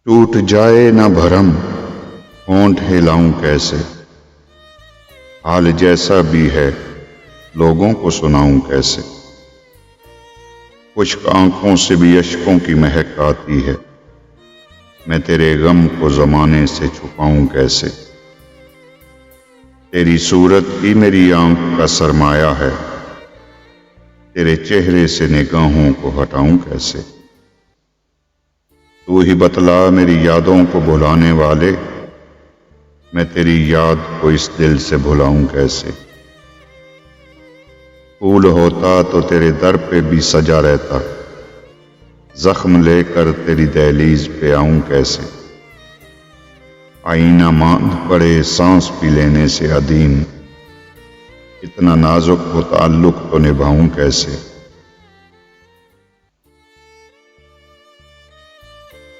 टूट जाए ना भरम, होंठ हिलाऊं कैसे। हाल जैसा भी है लोगों को सुनाऊं कैसे। खुश्क आंखों से भी अश्कों की महक आती है, मैं तेरे गम को ज़माने से छुपाऊं कैसे। तेरी सूरत ही मेरी आंख का सरमाया है, तेरे चेहरे से निगाहों को हटाऊं कैसे। तू ही बतला मेरी यादों को भुलाने वाले, मैं तेरी याद को इस दिल से भुलाऊं कैसे। फूल होता तो तेरे दर पे भी सजा रहता, जख्म लेकर तेरी दहलीज पे आऊं कैसे। आईना मांद पड़े सांस भी लेने से अदीम, इतना नाजुक हो ताल्लुक तो निभाऊं कैसे।